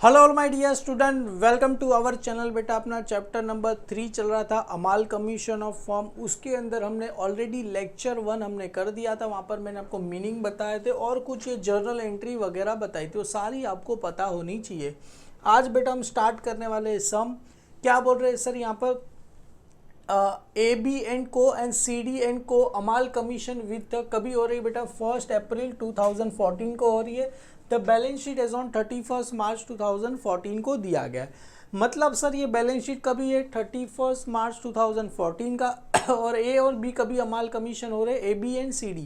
Hello all my dear student, welcome to our channel. बेटा अपना chapter number 3 चल रहा था अमाल कमीशन ऑफ फॉर्म। उसके अंदर हमने ऑलरेडी लेक्चर 1 हमने कर दिया था। वहाँ पर मैंने आपको मीनिंग बताए थे और कुछ ये जर्नल एंट्री वगैरह बताई थी, वो सारी आपको पता होनी चाहिए। आज बेटा हम स्टार्ट करने वाले सम। क्या बोल रहे हैं सर यहाँ पर? AB एंड को एंड CD एंड को अमाल कमीशन विथ कभी हो रही है बेटा? 1 अप्रैल 2014 को हो रही है। The balance sheet as on 31 March 2014 को दिया गया है। मतलब सर ये बैलेंस शीट कभी है? 31 मार्च 2014 का। और A और B कभी अमाल कमीशन हो रहे हैं? AB एंड CD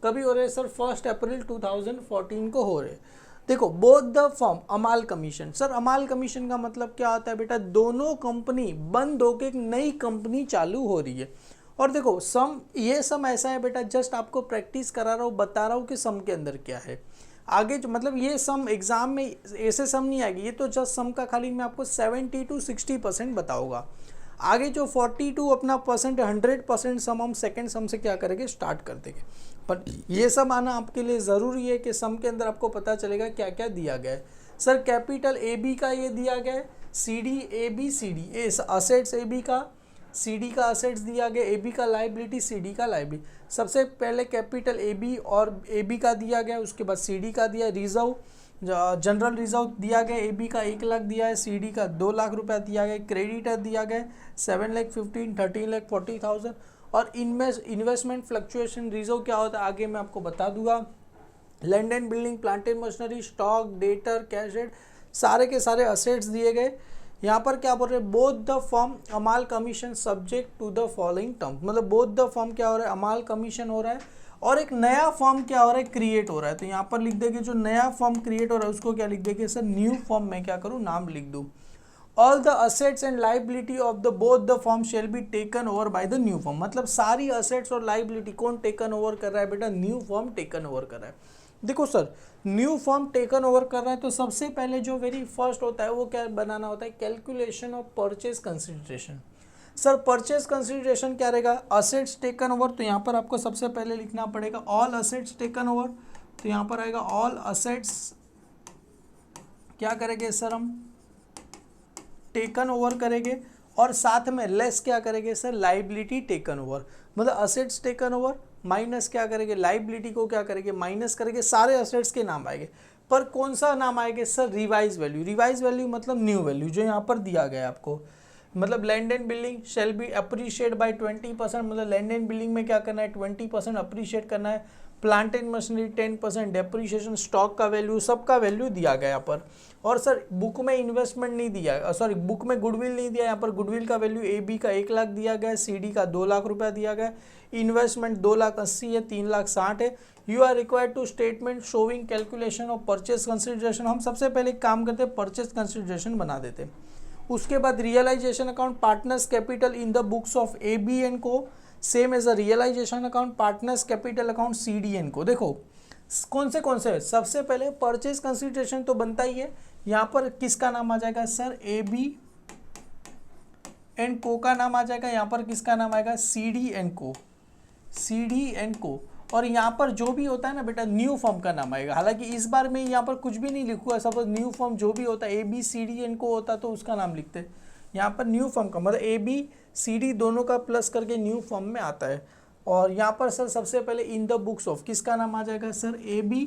कभी हो रहे हैं सर? 1 अप्रैल 2014 को हो रहे हैं। देखो, बोथ द फर्म अमाल कमीशन। सर अमाल कमीशन का मतलब क्या होता है बेटा? दोनों कंपनी बंद होकर एक नई कंपनी चालू हो रही है। और देखो सम, ये सम ऐसा है बेटा, जस्ट आपको प्रैक्टिस करा रहा हूँ, बता रहा हूँ कि सम के अंदर क्या है। आगे जो मतलब ये सम एग्जाम में ऐसे सम नहीं आएगी, ये तो जस्ट सम का खाली मैं आपको 70 to 60% बताऊंगा। आगे जो 42 अपना परसेंट 100% सम हम सेकेंड सम से क्या करेंगे, स्टार्ट कर देंगे। पर ये सब आना आपके लिए ज़रूरी है कि सम के अंदर आपको पता चलेगा क्या क्या दिया गया है। सर कैपिटल ए बी का ये दिया गया है, C D A B C D A assets A B का, सी डी का असेट्स दिया गया, ए बी का लाइबिलिटी, सी डी का लाइबिलिटी। सबसे पहले कैपिटल ए बी और ए बी का दिया गया, उसके बाद सी डी का दिया। रिजर्व, जनरल रिजर्व दिया गया, ए बी का 1 लाख दिया है, सी डी का 2 लाख रुपया दिया गया। क्रेडिटर दिया गया 7,15,000, 13,40,000। और इन्वेस्टमेंट फ्लक्चुएशन रिजर्व क्या होता है आगे मैं आपको बता दूंगा। Land and building, plant and machinery, stock, debtor, cash and सारे के सारे असेट्स दिए गए। यहाँ पर क्या बोल रहे हैं? Both the firm amalgamation subject to the following term. मतलब बोथ द फर्म क्या हो रहा है? अमाल कमीशन हो रहा है और एक नया फर्म क्या हो रहा है? क्रिएट हो रहा है। तो यहाँ पर लिख देंगे जो नया फर्म क्रिएट हो रहा है उसको क्या लिख देंगे सर? New firm. में क्या करूँ, नाम लिख दूँ। All the assets and liability of the both the firm shall be taken over by the new firm. मतलब सारी असेट्स और लाइबिलिटी कौन टेकन ओवर कर रहा है बेटा? न्यू फर्म टेकन ओवर कर रहा है। देखो sir, new firm taken over कर रहा है तो सबसे पहले जो वेरी फर्स्ट होता है वो क्या बनाना होता है? Calculation of purchase consideration. Sir purchase consideration क्या रहेगा? Assets taken over. तो यहाँ पर आपको सबसे पहले लिखना पड़ेगा ऑल असेट्स टेकन ओवर। तो यहाँ पर आएगा ऑल असेट्स क्या करेंगे सर? हम टेकन ओवर करेंगे और साथ में लेस क्या करेंगे सर? Liability taken over. मतलब असेट्स टेकन ओवर माइनस क्या करेंगे? लाइबिलिटी को क्या करेंगे? माइनस करेंगे। सारे असेट्स के नाम आएंगे, पर कौन सा नाम आएगा sir? Revise value. Revise value मतलब न्यू वैल्यू जो यहाँ पर दिया गया है आपको। मतलब land and building shall be appreciate by 20%। मतलब लैंड एंड बिल्डिंग में क्या करना है? 20% अप्रिशिएट करना है। Plant and machinery 10%, depreciation, stock का वैल्यू, सबका वैल्यू दिया गया यहाँ पर। और सर बुक में इन्वेस्टमेंट नहीं दिया, सॉरी बुक में गुडविल नहीं दिया। यहाँ पर गुडविल का वैल्यू ए बी का 1 लाख दिया गया है, सी डी का 2 लाख रुपया दिया गया है। इन्वेस्टमेंट 2,80,000 है, 3,60,000 है। You are required to statement showing calculation of purchase consideration. हम सबसे पहले एक काम करते हैं, परचेज कंसिडरेशन बना देते हैं। उसके बाद realisation account partners capital in the books of A B and co same as a realisation account partners capital account C D and co. देखो कौन से सबसे पहले परचेज कंसिडरेशन तो बनता ही है। यहाँ पर किसका नाम आ जाएगा सर? ए बी एंड को का नाम आ जाएगा। यहाँ पर किसका नाम आएगा? C D and co, C D and को। और यहाँ पर जो भी होता है ना बेटा, न्यू फर्म का नाम आएगा। हालांकि इस बार में यहाँ पर कुछ भी नहीं लिखूंगा, सपोज न्यू फर्म जो भी होता है A B C D and Co होता तो उसका नाम लिखते हैं। यहाँ पर न्यू फर्म का मतलब ए बी सी डी दोनों का प्लस करके न्यू फर्म में आता है। और यहाँ पर सर सबसे पहले इन द बुक्स ऑफ किसका नाम आ जाएगा सर? ए बी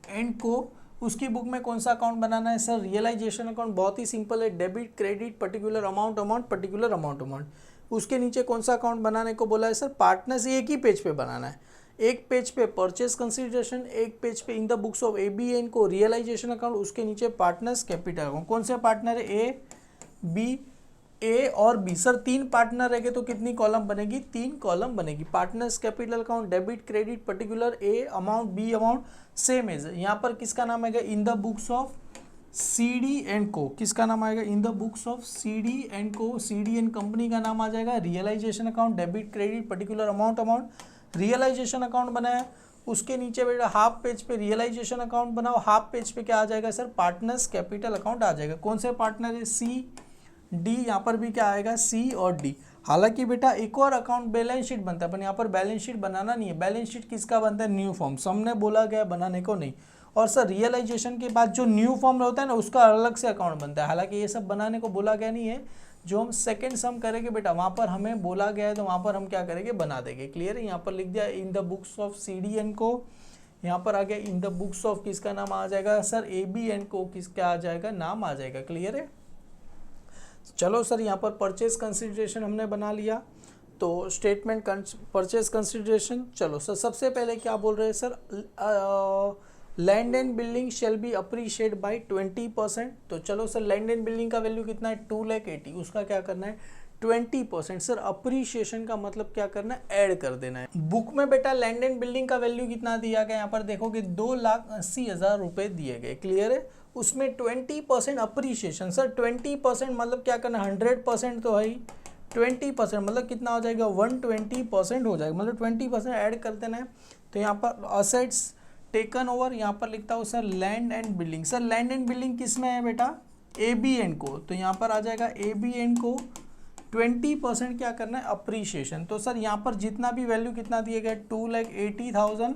एंड को। उसकी बुक में कौन सा अकाउंट बनाना है सर? Realisation account. बहुत ही सिंपल है, debit credit particular amount amount particular amount amount. उसके नीचे कौन सा अकाउंट बनाने को बोला है सर? पार्टनर्स। एक ही पेज पे बनाना है, एक पेज पे परचेज कंसिडरेशन, एक पेज पे in the books of A B and Co realisation account, उसके नीचे पार्टनर्स कैपिटल अकाउंट। कौन से पार्टनर है? ए बी, ए और बी। सर 3 पार्टनर रहेंगे तो कितनी कॉलम बनेगी? 3 कॉलम बनेगी। Partners capital account, debit credit particular, A amount B amount, same as. यहाँ पर किसका नाम आएगा? In the books of C D and co. किसका नाम आएगा? In the books of C D and co. C D and company का नाम आ जाएगा। Realisation account, debit credit particular amount amount. Realisation account बनाया, उसके नीचे बेटा हाफ पेज पे रियलाइजेशन अकाउंट बनाओ, हाफ पेज पे क्या आ जाएगा सर? पार्टनर्स कैपिटल अकाउंट आ जाएगा। कौन से पार्टनर है? C D. यहाँ पर भी क्या आएगा? सी और डी। हालांकि बेटा एक और अकाउंट बैलेंस शीट बनता है, पर यहाँ पर बैलेंस शीट बनाना नहीं है। बैलेंस शीट किसका बनता है? New form. सबने बोला गया बनाने को नहीं। और सर रियलाइजेशन के बाद जो न्यू फॉर्म होता है ना उसका अलग से अकाउंट बनता है। हालांकि ये सब बनाने को बोला गया नहीं है, जो हम सेकंड सम करेंगे बेटा वहाँ पर हमें बोला गया है तो वहाँ पर हम क्या करेंगे, बना देंगे। क्लियर है, यहाँ पर लिख दिया इन द बुक्स ऑफ CDN को, यहाँ पर आ गया इन द बुक्स ऑफ किसका नाम आ जाएगा सर, ABN को किसका आ जाएगा, नाम आ जाएगा। क्लियर है, चलो सर यहाँ पर परचेज कंसिडरेशन हमने बना लिया, तो स्टेटमेंट परचेज कंसिडरेशन। चलो सर सबसे पहले क्या बोल रहे हैं sir, land and building shall be appreciate by 20%। तो चलो सर लैंड एंड बिल्डिंग का वैल्यू कितना है 2,80,000, उसका क्या करना है 20%। सर अप्रिशिएशन का मतलब क्या करना है, ऐड कर देना है। बुक में बेटा लैंड एंड बिल्डिंग का वैल्यू कितना दिया गया, यहाँ पर देखोगे 2,80,000 रुपये दिए गए। क्लियर है, उसमें 20% अप्रिशिएशन। सर 20% मतलब क्या करना, 100% तो है ही, 20% मतलब कितना हो जाएगा 120% हो जाएगा, मतलब 20% ऐड कर देना है। तो यहाँ पर असेट्स टेकन ओवर, यहाँ पर लिखता हूँ sir land and building. Sir land and building किस में है बेटा, ABN को, तो यहाँ पर आ जाएगा ABN को 20% क्या करना है अप्रिशिएशन। तो सर यहाँ पर जितना भी वैल्यू कितना दिया गया 2,80,000,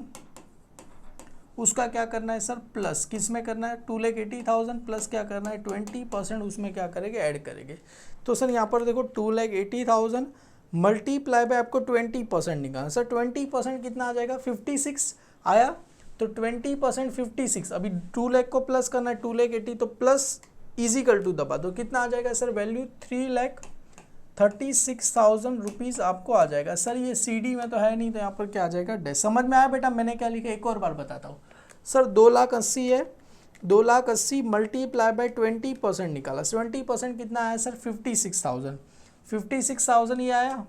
उसका क्या करना है सर प्लस किस में करना है 2,80,000 प्लस क्या करना है 20% उसमें क्या करेंगे, ऐड करेंगे। तो सर यहाँ पर देखो 2,80,000 मल्टीप्लाई बाय आपको 20% निकालना। सर 20% कितना आ जाएगा 56 आया, तो 20% 56, अभी 2 लाख को प्लस करना है 2,80,000, तो प्लस इजिकल टू दबा दो, कितना आ जाएगा सर वैल्यू 3,36,000 रुपीज़ आपको आ जाएगा। सर ये CD में तो है नहीं, तो यहाँ पर क्या आ जाएगा डैश। समझ में आया बेटा मैंने क्या लिखा, एक और बार बताता हूँ। सर 2,80,000 है, 2,80,000 मल्टीप्लाई बाय 20% निकाला, 20% कितना आया सर 56,000, 56,000 ही आया,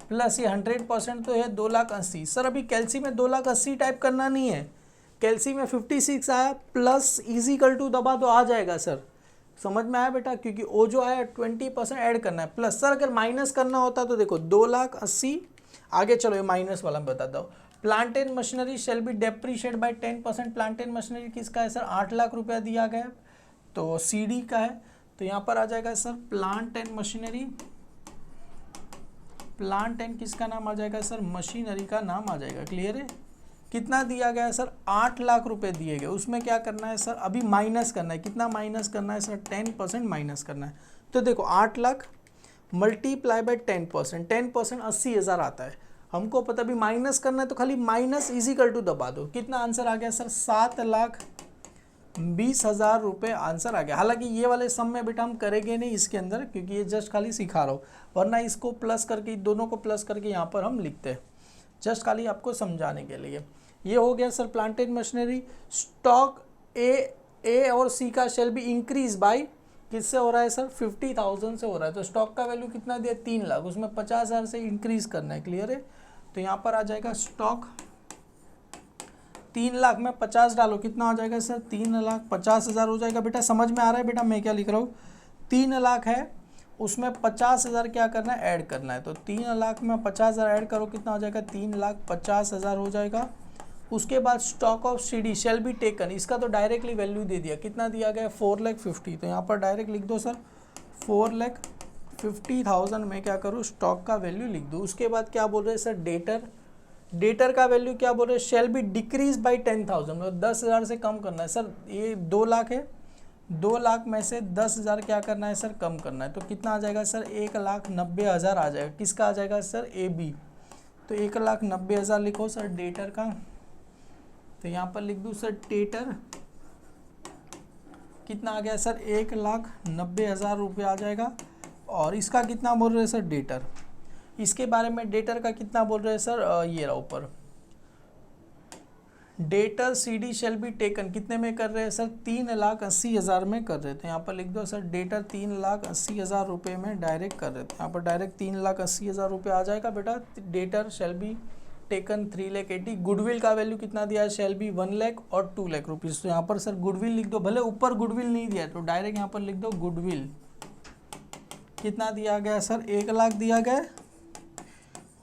प्लस ये 100% तो है 2,80,000। सर अभी कैलसी में 2,80,000 टाइप करना नहीं है, कैलसी में 56 आया, प्लस इजिकल टू दबा तो आ जाएगा। सर समझ में आया बेटा, क्योंकि वो जो आया 20% ऐड करना है प्लस। सर अगर माइनस करना होता तो देखो 2,80,000 आगे, चलो ये माइनस वाला मैं बताता हूँ। Plant and machinery shall be depreciate by 10%। Plant and machinery किसका है सर 8 लाख रुपया दिया गया, तो CD का है, तो यहाँ पर आ जाएगा sir plant and machinery, plant and किसका नाम आ जाएगा सर मशीनरी का नाम आ जाएगा। क्लियर है, कितना दिया गया है सर 8 लाख रुपए दिए गए, उसमें क्या करना है सर अभी माइनस करना है, कितना माइनस करना है सर 10% माइनस करना है। तो देखो 8 लाख मल्टीप्लाई बाय 10%, 10% 80,000 आता है, हमको पता भी माइनस करना है, तो खाली माइनस इजिकल टू दबा दो, कितना आंसर आ गया सर 7,20,000 रुपये आंसर आ गया। हालांकि ये वाले सम में बेटा हम करेंगे नहीं इसके अंदर, क्योंकि ये जस्ट खाली सिखा रहा हूँ, वरना इसको प्लस करके दोनों को प्लस करके यहाँ पर हम लिखते हैं, जस्ट खाली आपको समझाने के लिए। ये हो गया sir plant and machinery. Stock ए और C का शेल भी इंक्रीज बाय किससे हो रहा है सर 50,000 से हो रहा है, तो स्टॉक का वैल्यू कितना दिया 3 लाख, उसमें 50,000 से इंक्रीज करना है। क्लियर है, तो यहाँ पर आ जाएगा स्टॉक 3 लाख में 50 डालो, कितना हो जाएगा सर 3,50,000 हो जाएगा। बेटा समझ में आ रहा है बेटा मैं क्या लिख रहा हूँ, 3 लाख है उसमें 50,000 क्या करना है ऐड करना है, तो 3 लाख में 50,000 ऐड करो, कितना हो जाएगा 3,50,000 हो जाएगा। उसके बाद stock of CD shall be taken, इसका तो डायरेक्टली वैल्यू दे दिया, कितना दिया गया 4,50,000, तो यहाँ पर डायरेक्ट लिख दो सर 4,50,000 में क्या करूँ स्टॉक का वैल्यू लिख दूँ। उसके बाद क्या बोल रहे हैं सर डेटर का वैल्यू क्या बोल रहे हैं शेल बी डिक्रीज बाई 10,000, मतलब 10,000 से कम करना है। सर ये 2 लाख है, 2 लाख में से 10,000 क्या करना है सर कम करना है, तो कितना आ जाएगा सर 1,90,000 आ जाएगा, किसका आ जाएगा सर AB, तो 1,90,000 लिखो सर डेटर का, तो यहाँ पर लिख दूँ सर डेटर कितना आ गया सर 1,90,000 रुपये आ जाएगा। और इसका कितना बोल रहे हैं सर डेटर, इसके बारे में डेटर का कितना बोल रहे हैं सर ये रहा ऊपर, debtor CD shall be taken कितने में कर रहे हैं सर 3,80,000 में कर रहे थे, यहाँ पर लिख दो सर डेटर 3,80,000 रुपये में डायरेक्ट कर रहे थे, यहाँ पर डायरेक्ट 3,80,000 रुपये आ जाएगा बेटा। Debtor shall be taken 3,80,000, goodwill का वैल्यू कितना दिया है शेल बी 1 लाख और 2 लाख रुपीज़, तो यहाँ पर सर गुडविल लिख दो, भले ऊपर गुडविल नहीं दिया तो डायरेक्ट यहाँ पर लिख दो गुडविल कितना दिया गया सर 1 लाख दिया गया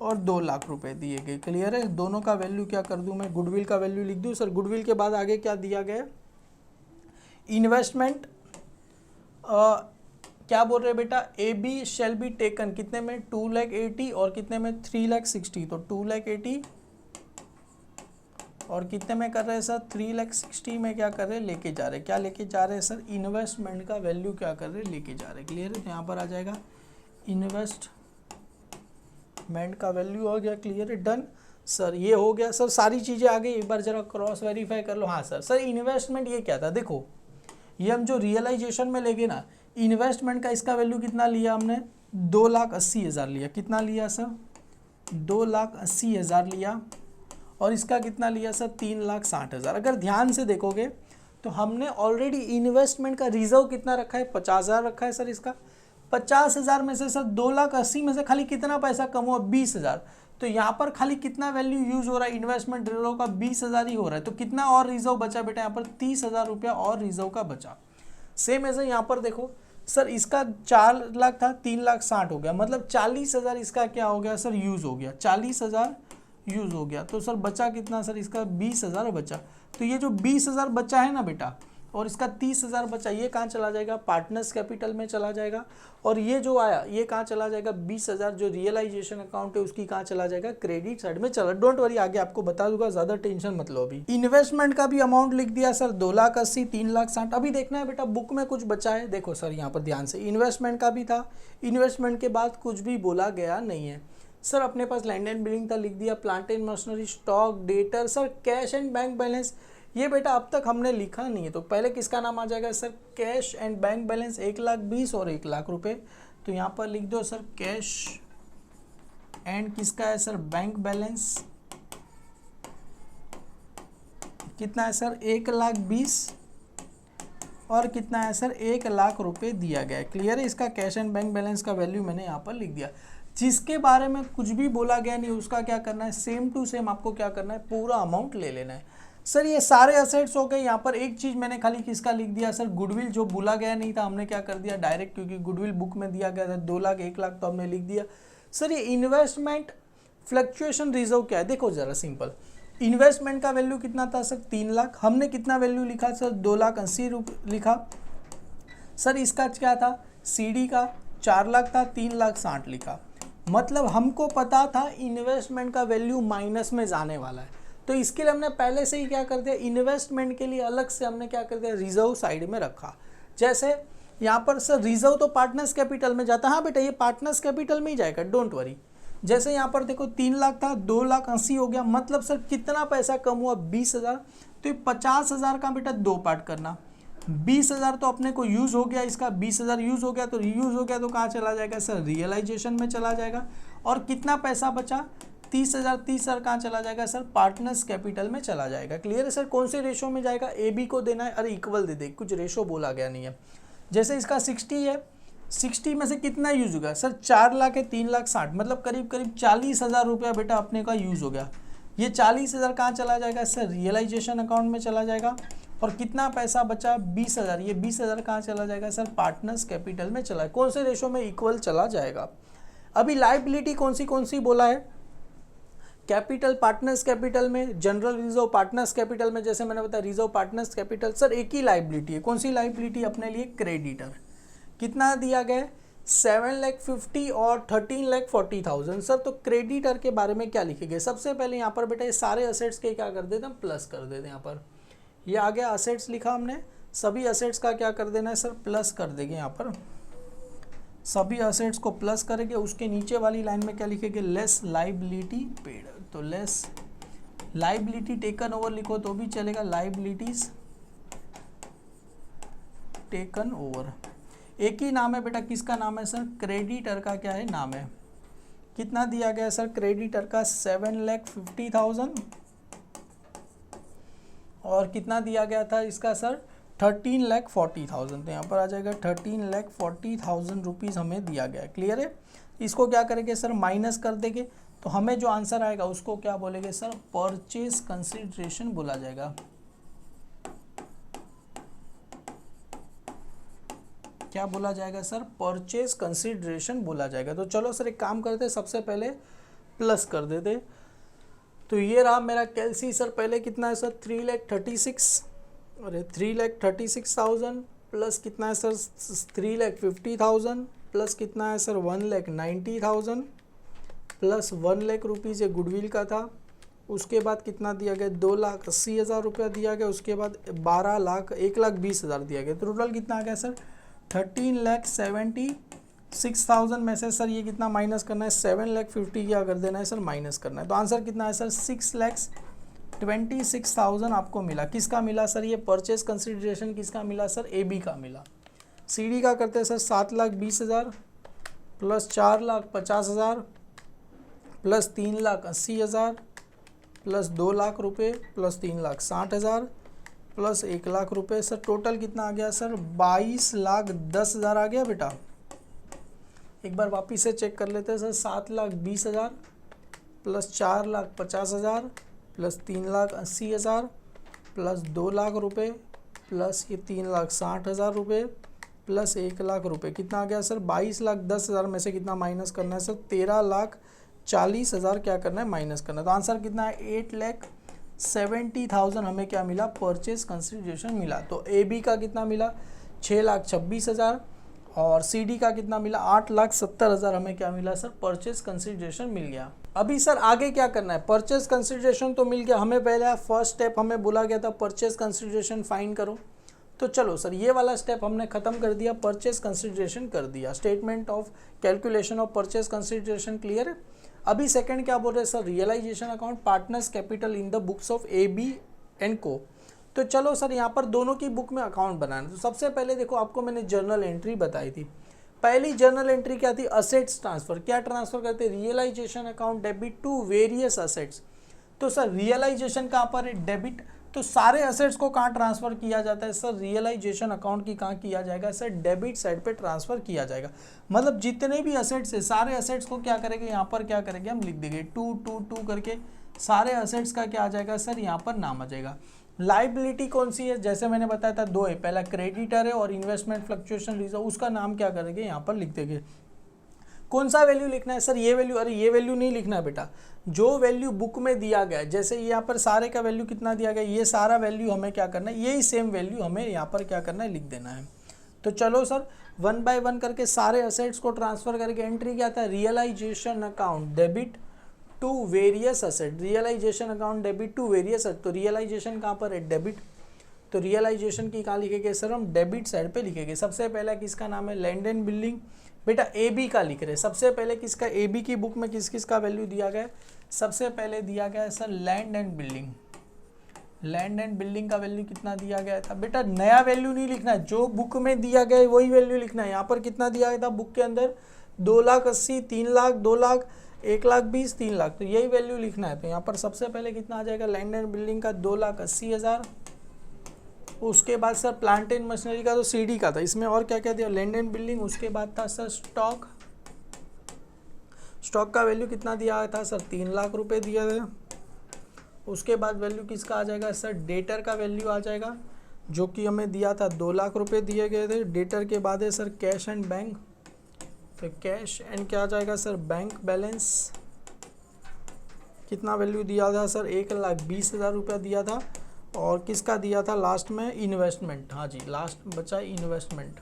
और 2 लाख रुपए दिए गए। क्लियर है, दोनों का वैल्यू क्या कर दूं मैं, गुडविल का वैल्यू लिख दूं सर। गुडविल के बाद आगे क्या दिया गया, इन्वेस्टमेंट क्या बोल रहे हैं बेटा AB शेल बी टेकन कितने में 2,80,000 और कितने में 3,60,000, तो 2,80,000 और कितने में कर रहे हैं सर, 3,60,000 में क्या कर रहे हैं, लेके जा रहे हैं। क्या लेके जा रहे हैं सर, इन्वेस्टमेंट का वैल्यू क्या कर रहे हैं, लेके जा रहे हैं। क्लियर है, तो यहाँ पर आ जाएगा इन्वेस्टमेंट का वैल्यू हो गया। क्लियर है, डन सर, ये हो गया सर, सारी चीज़ें आ गई। एक बार जरा क्रॉस वेरीफाई कर लो। हाँ सर इन्वेस्टमेंट ये क्या था, देखो ये हम जो रियलाइजेशन में लेंगे ना, इन्वेस्टमेंट का इसका वैल्यू कितना लिया हमने, 2,80,000 लिया। कितना लिया सर, 2,80,000 लिया। और इसका कितना लिया सर, 3,60,000। अगर ध्यान से देखोगे तो हमने ऑलरेडी इन्वेस्टमेंट का रिजर्व कितना रखा है, 50,000 रखा है सर। इसका 50,000 में से सर 2,80,000 में से खाली कितना पैसा कम हुआ, 20,000। तो यहाँ पर खाली कितना वैल्यू यूज हो रहा है, इन्वेस्टमेंट रिजर्व का 20,000 ही हो रहा है। तो कितना और रिजर्व बचा बेटा, यहाँ पर 30,000 रुपया और रिजर्व का बचा। सेम ऐसे यहाँ पर देखो सर, इसका 4 लाख था, 3,60,000 हो गया, मतलब 40,000 इसका क्या हो गया सर, यूज हो गया। 40,000 यूज हो गया। तो सर बचा कितना सर, इसका 20,000 बचा। तो ये जो 20,000 बचा है ना बेटा, और इसका 30,000 बचा, ये कहाँ चला जाएगा, पार्टनर्स कैपिटल में चला जाएगा। और ये जो आया ये कहाँ चला जाएगा, 20,000 जो रियलाइजेशन अकाउंट है उसकी कहाँ चला जाएगा, क्रेडिट साइड में चला। डोंट वरी, आगे आपको बता दूंगा, ज़्यादा टेंशन मत लो। अभी इन्वेस्टमेंट का भी अमाउंट लिख दिया सर, 2,80,000, 3,60,000। अभी देखना है बेटा बुक में कुछ बचा है। देखो सर यहाँ पर ध्यान से, इन्वेस्टमेंट का भी था, इन्वेस्टमेंट के बाद कुछ भी बोला गया नहीं है सर। अपने पास लैंड एंड बिल्डिंग था, लिख दिया। Plant and machinery, stock, debtor, sir cash and bank balance, ये बेटा अब तक हमने लिखा नहीं है। तो पहले किसका नाम आ जाएगा sir, cash and bank balance, 1,20,000 और 1,00,000 रुपये। तो यहाँ पर लिख दो सर कैश एंड किसका है सर, बैंक बैलेंस कितना है सर, 1,20,000 और कितना है सर, 1,00,000 रुपये दिया गया है। क्लियर है, इसका कैश एंड बैंक बैलेंस का वैल्यू मैंने यहाँ पर लिख दिया। जिसके बारे में कुछ भी बोला गया नहीं उसका क्या करना है, सेम टू सेम आपको क्या करना है, पूरा अमाउंट ले लेना है। सर ये सारे असेट्स हो गए। यहाँ पर एक चीज़ मैंने खाली किसका लिख दिया सर, गुडविल, जो बोला गया नहीं था हमने क्या कर दिया डायरेक्ट, क्योंकि गुडविल बुक में दिया गया था 2 लाख 1 लाख, तो हमने लिख दिया। सर ये इन्वेस्टमेंट फ्लक्चुएशन रिजर्व क्या है, देखो जरा सिंपल। इन्वेस्टमेंट का वैल्यू कितना था सर, 3 लाख। हमने कितना वैल्यू लिखा सर, 2,80,000 लिखा। सर इसका क्या था, सीडी का 4 लाख था, 3,60,000 लिखा। मतलब हमको पता था इन्वेस्टमेंट का वैल्यू माइनस में जाने वाला है। तो इसके लिए हमने पहले से ही क्या कर दिया, इन्वेस्टमेंट के लिए अलग से हमने क्या कर दिया, रिजर्व साइड में रखा। जैसे यहाँ पर सर रिजर्व तो पार्टनर्स कैपिटल में जाता है। हाँ बेटा ये पार्टनर्स कैपिटल में ही जाएगा, डोंट वरी। जैसे यहाँ पर देखो 3 लाख था, 2,80,000 हो गया। मतलब सर कितना पैसा कम हुआ, 20,000। तो 50,000 का बेटा 2 पार्ट करना। 20,000 तो अपने को यूज़ हो गया, इसका 20,000 यूज़ हो गया, तो यूज़ हो गया तो कहाँ चला जाएगा सर, रियलाइजेशन में चला जाएगा। और कितना पैसा बचा, 30,000, 30,000 कहाँ चला जाएगा सर, पार्टनर्स कैपिटल में चला जाएगा। क्लियर है सर, कौन से रेशो में जाएगा, ए बी को देना है। अरे इक्वल दे दे, कुछ रेशो बोला गया नहीं है। जैसे इसका 60 है, 60 में से कितना यूज़ होगा सर, 4 लाख है, 3,60,000, मतलब करीब करीब 40,000 रुपया बेटा अपने का यूज़ हो गया। ये 40,000 कहाँ चला जाएगा सर, रियलाइजेशन अकाउंट में चला जाएगा। और कितना पैसा बचा, 20,000। ये 20,000 कहाँ चला जाएगा सर, पार्टनर्स कैपिटल में चला। कौन से रेशो में, इक्वल चला जाएगा। अभी लाइबिलिटी कौन सी बोला है, कैपिटल पार्टनर्स कैपिटल में, जनरल रिजर्व पार्टनर्स कैपिटल में। जैसे मैंने बताया रिजर्व पार्टनर्स कैपिटल, सर एक ही लाइबिलिटी है। कौन सी लाइबिलिटी, अपने लिए क्रेडिटर। कितना दिया गया, 7,50,000 और 13,40,000। सर तो क्रेडिटर के बारे में क्या लिखेंगे, सबसे पहले यहाँ पर बेटा ये सारे असेट्स के क्या कर देते हैं, प्लस कर देते हैं। यहाँ पर ये आ गया असेट्स लिखा हमने, सभी असेट्स का क्या कर देना है सर, प्लस कर देंगे। यहाँ पर सभी असेट्स को प्लस करेंगे। उसके नीचे वाली लाइन में क्या लिखेंगे, लेस लाइबिलिटी पेड। तो लेस लाइबिलिटी टेकन ओवर लिखो तो भी चलेगा, लाइबिलिटीज टेकन ओवर। एक ही नाम है बेटा, किसका नाम है सर, क्रेडिटर का क्या है नाम है। कितना दिया गया सर, क्रेडिटर का 7,50,000 और कितना दिया गया था इसका सर, 13,40,000। तो यहाँ पर आ जाएगा 13,40,000 रुपीज़ हमें दिया गया है। क्लियर है, इसको क्या करेंगे सर, माइनस कर देंगे। तो हमें जो आंसर आएगा उसको क्या बोलेंगे सर, परचेज कंसिडरेशन बोला जाएगा। क्या बोला जाएगा सर, परचेज कंसिडरेशन बोला जाएगा। तो चलो सर एक काम करते, सबसे पहले प्लस कर देते। तो ये रहा मेरा कैलसी सर, पहले कितना है सर, 3,36,000, अरे 3,36,000 प्लस कितना है सर, 3,50,000 प्लस कितना है सर, 1,90,000 प्लस 1 लाख रुपीज़ ये गुडविल का था, उसके बाद कितना दिया गया 2,80,000 रुपया दिया गया, उसके बाद 1,20,000 दिया गया। टोटल कितना आ गया सर 13,76,000 में से सर ये कितना माइनस करना है 7,50,000 क्या कर देना है सर माइनस करना है। तो आंसर कितना है सर 6,26,000 आपको मिला। किसका मिला सर ये परचेज कंसिडरेशन किसका मिला सर AB का मिला। CD का करते हैं sir 7,20,000 plus 4,50,000 plus 3,80,000 plus 2 lakh रुपये प्लस 3,60,000 प्लस 1 लाख रुपये। सर टोटल कितना आ गया सर 22,10,000 आ गया बेटा। एक बार वापिस से चेक कर लेते हैं sir 7,20,000 plus 4,50,000 plus 3,80,000 plus 2 lakh रुपये प्लस ये 3,60,000 रुपये प्लस 1 लाख रुपये। कितना आ गया सर 22,10,000 में से कितना माइनस करना है सर 13,40,000 क्या करना है माइनस करना है। तो आंसर कितना है 8,70,000 हमें क्या मिला परचेज कंसिडरेशन मिला। तो AB का कितना मिला 6,26,000 और CD का कितना मिला 8,70,000 हमें क्या मिला सर परचेज कंसिडरेशन मिल गया। अभी सर आगे क्या करना है परचेज कंसिडरेशन तो मिल गया हमें, पहले फर्स्ट स्टेप हमें बोला गया था परचेज कंसिडरेशन फाइंड करो। तो चलो सर ये वाला स्टेप हमने खत्म कर दिया, परचेज कंसिडरेशन कर दिया, statement of calculation of purchase consideration clear है। अभी सेकंड क्या बोल रहे हैं sir realisation account partners capital in the books of AB and Co. तो चलो सर यहाँ पर दोनों की बुक में अकाउंट बनाना। तो सबसे पहले देखो आपको मैंने जर्नल एंट्री बताई थी। पहली जर्नल एंट्री क्या थी असेट्स ट्रांसफर। क्या ट्रांसफर करते realisation account debit to various assets. तो सर रियलाइजेशन कहाँ पर है डेबिट, तो सारे असेट्स को कहाँ ट्रांसफर किया जाता है सर रियलाइजेशन अकाउंट की कहाँ किया जाएगा सर डेबिट साइड पे ट्रांसफर किया जाएगा। मतलब जितने भी असेट्स है सारे असेट्स को क्या करेंगे यहाँ पर क्या करेंगे हम लिख देंगे 2 करके सारे असेट्स का क्या आ जाएगा सर यहाँ पर नाम आ जाएगा। लाइबिलिटी कौन सी है जैसे मैंने बताया था 2 है, पहला क्रेडिटर है और इन्वेस्टमेंट फ्लक्चुएशन रिजर्व, उसका नाम क्या करेंगे यहाँ पर लिख देंगे। कौन सा वैल्यू लिखना है सर ये वैल्यू, अरे ये वैल्यू नहीं लिखना है बेटा, जो वैल्यू बुक में दिया गया है जैसे यहाँ पर सारे का वैल्यू कितना दिया गया ये सारा वैल्यू हमें क्या करना है यही सेम वैल्यू हमें यहाँ पर क्या करना है लिख देना है। तो चलो सर 1 बाय 1 करके सारे असेट्स को ट्रांसफर करके एंट्री क्या था realisation account debit to various asset, realisation account debit to various asset. तो रियलाइजेशन कहाँ पर है डेबिट, तो रियलाइजेशन की कहाँ लिखेंगे सर हम डेबिट साइड पे लिखेंगे। सबसे पहला किसका नाम है लैंड एंड बिल्डिंग, बेटा AB का लिख रहे हैं। सबसे पहले किसका AB की बुक में किस किस का वैल्यू दिया गया है, सबसे पहले दिया गया है sir land and building. Land and building का वैल्यू कितना दिया गया था बेटा, नया वैल्यू नहीं लिखना है, जो बुक में दिया गया है वही वैल्यू लिखना है। यहाँ पर कितना दिया गया था बुक के अंदर 2,80,000 3 लाख 2 लाख 1,20,000 3 लाख, तो यही वैल्यू लिखना है। तो यहाँ पर सबसे पहले कितना आ जाएगा लैंड एंड बिल्डिंग का 2,80,000, उसके बाद सर प्लांट एंड मशीनरी का तो CD का था, इसमें और क्या क्या दिया लैंड एंड बिल्डिंग, उसके बाद था सर स्टॉक, स्टॉक का वैल्यू कितना दिया था सर 3 लाख रुपए दिया था। उसके बाद वैल्यू किसका आ जाएगा सर डेटर का वैल्यू आ जाएगा जो कि हमें दिया था 2 लाख रुपए दिए गए थे। डेटर के बाद है सर कैश एंड बैंक, तो कैश एंड क्या आ जाएगा सर बैंक बैलेंस, कितना वैल्यू दिया था सर 1,20,000 रुपया दिया था। और किसका दिया था लास्ट में इन्वेस्टमेंट, हाँ जी लास्ट बचा इन्वेस्टमेंट,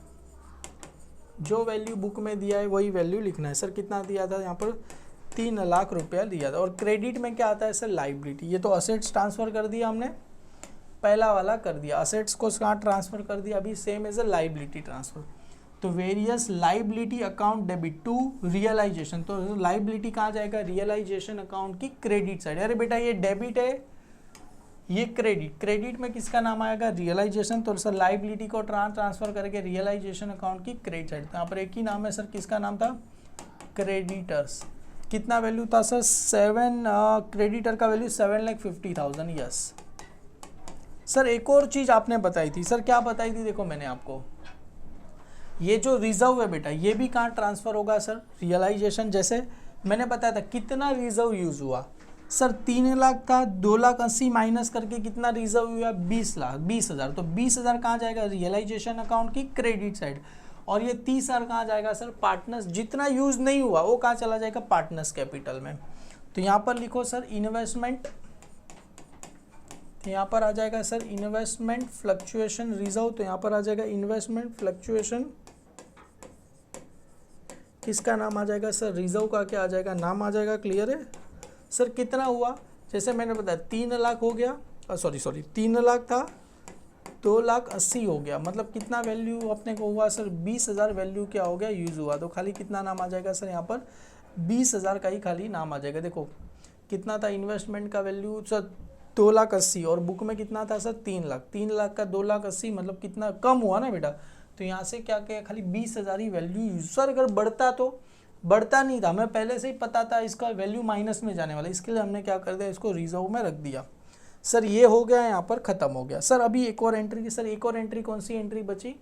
जो वैल्यू बुक में दिया है वही वैल्यू लिखना है। सर कितना दिया था यहाँ पर 3 लाख रुपया दिया था। और क्रेडिट में क्या आता है सर लाइबिलिटी, ये तो असेट्स ट्रांसफ़र कर दिया हमने, पहला वाला कर दिया, असेट्स को कहाँ ट्रांसफ़र कर दिया, अभी same as a liability transfer. तो various liability account debit to realisation, तो लाइबिलिटी कहाँ जाएगा रियलाइजेशन अकाउंट की क्रेडिट साइड। अरे बेटा ये डेबिट है ये क्रेडिट, क्रेडिट में किसका नाम आएगा रियलाइजेशन, तो सर लाइबिलिटी को ट्रांसफर करके रियलाइजेशन अकाउंट की क्रेडिट साइड। तो यहाँ पर एक ही नाम है सर किसका नाम था क्रेडिटर्स। कितना वैल्यू था सर 7, क्रेडिटर का वैल्यू 7,50,000 यस। सर एक और चीज़ आपने बताई थी, सर क्या बताई थी देखो मैंने आपको, ये जो रिजर्व है बेटा ये भी कहाँ ट्रांसफ़र होगा सर रियलाइजेशन। जैसे मैंने बताया था कितना रिजर्व यूज़ हुआ सर 3 लाख था, 2,80,000 माइनस करके कितना रिजर्व हुआ 20,000, तो 20,000 कहाँ जाएगा रियलाइजेशन अकाउंट की क्रेडिट साइड। और ये 30,000 कहाँ जाएगा सर पार्टनर्स, जितना यूज़ नहीं हुआ वो कहाँ चला जाएगा पार्टनर्स कैपिटल में। तो यहाँ पर लिखो सर इन्वेस्टमेंट, यहाँ पर आ जाएगा सर इन्वेस्टमेंट फ्लक्चुएशन रिजर्व, तो यहाँ पर आ जाएगा इन्वेस्टमेंट फ्लक्चुएशन, किसका नाम आ जाएगा सर रिजर्व का क्या आ जाएगा नाम आ जाएगा। क्लियर है सर कितना हुआ, जैसे मैंने बताया 3 लाख हो गया, सॉरी 3 लाख था, 2,80,000 हो गया, मतलब कितना वैल्यू अपने को हुआ सर 20,000 वैल्यू क्या हो गया यूज़ हुआ। तो खाली कितना नाम आ जाएगा सर यहाँ पर 20,000 का ही खाली नाम आ जाएगा। देखो कितना था इन्वेस्टमेंट का वैल्यू सर 2,80,000 और बुक में कितना था सर 3 लाख, 3 लाख का 2,80,000 मतलब कितना कम हुआ ना बेटा। तो यहाँ से क्या क्या खाली 20,000 ही वैल्यू यूज। सर अगर बढ़ता तो बढ़ता नहीं था, हमें पहले से ही पता था इसका वैल्यू माइनस में जाने वाला, इसके लिए हमने क्या कर दिया इसको रिजर्व में रख दिया। सर ये हो गया यहाँ पर ख़त्म हो गया। सर अभी एक और एंट्री की, सर एक और एंट्री कौन सी एंट्री बची,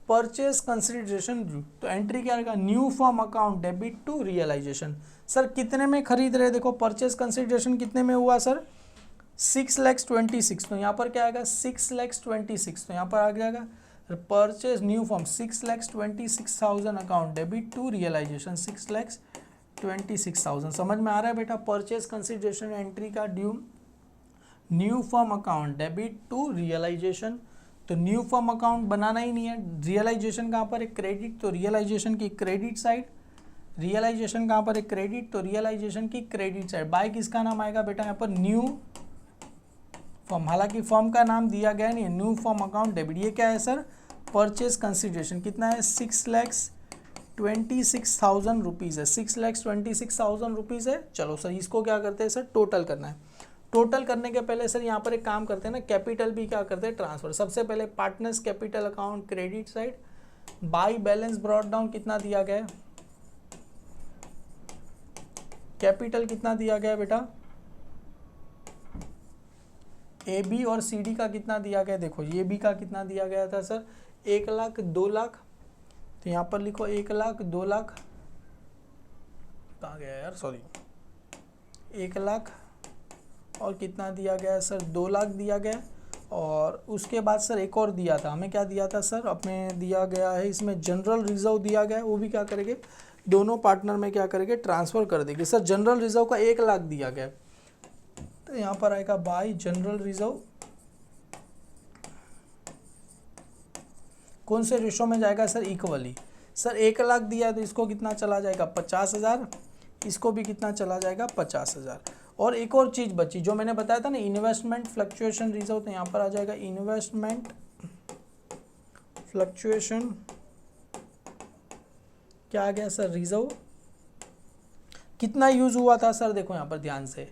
परचेज कंसिडरेशन। तो एंट्री क्या रहेगा, new firm account debit to realisation. Sir कितने में खरीद रहे, देखो परचेज कंसिडरेशन कितने में हुआ सर 6,26,000। तो यहाँ पर क्या आएगा 6,26,000। तो यहाँ पर आ जाएगा purchase new firm 6,26,000 account debit to realisation 6,26,000। समझ में आ रहा है बेटा, परचेज कंसिडरेशन एंट्री का due new firm account debit to realisation. तो न्यू फॉर्म अकाउंट बनाना ही नहीं है, रियलाइजेशन कहाँ पर है क्रेडिट, तो रियलाइजेशन की क्रेडिट साइड, रियलाइजेशन कहाँ पर है क्रेडिट, तो रियलाइजेशन की क्रेडिट साइड। बाय किसका नाम आएगा बेटा यहाँ पर न्यू फॉर्म, हालांकि फॉर्म का नाम दिया गया नहीं है, न्यू फॉर्म अकाउंट डेबिट। ये क्या है सर परचेज कंसिडरेशन कितना है 6,26,000 रुपीज़ है, 6,26,000 रुपीज़ है। चलो सर इसको क्या करते हैं सर टोटल करना है। टोटल करने के पहले सर यहाँ पर एक काम करते हैं ना, कैपिटल भी क्या करते हैं ट्रांसफर। सबसे पहले partners capital account credit side, by balance brought down कितना दिया गया है, कैपिटल कितना दिया गया है बेटा, ए बी और सी डी का कितना दिया गया है। देखो ये बी का कितना दिया गया था सर 1 लाख 2 लाख, तो यहाँ पर लिखो 1 लाख 2 लाख, कहाँ गया यार सॉरी 1 लाख और कितना दिया गया है सर 2 लाख दिया गया। और उसके बाद सर एक और दिया था हमें, क्या दिया था सर अपने दिया गया है इसमें जनरल रिजर्व दिया गया है, वो भी क्या करेंगे दोनों पार्टनर में क्या करेंगे ट्रांसफ़र कर देंगे। सर जनरल रिजर्व का 1 लाख दिया गया है, तो यहाँ पर आएगा बाय जनरल रिजर्व, कौन से रेशो में जाएगा सर इक्वली। सर 1 लाख दिया है तो इसको कितना चला जाएगा 50,000, इसको भी कितना चला जाएगा 50,000। और एक और चीज़ बची जो मैंने बताया था ना इन्वेस्टमेंट फ्लक्चुएशन रिजर्व, तो यहाँ पर आ जाएगा इन्वेस्टमेंट फ्लक्चुएशन क्या आ गया सर रिजर्व, कितना यूज़ हुआ था सर देखो यहाँ पर ध्यान से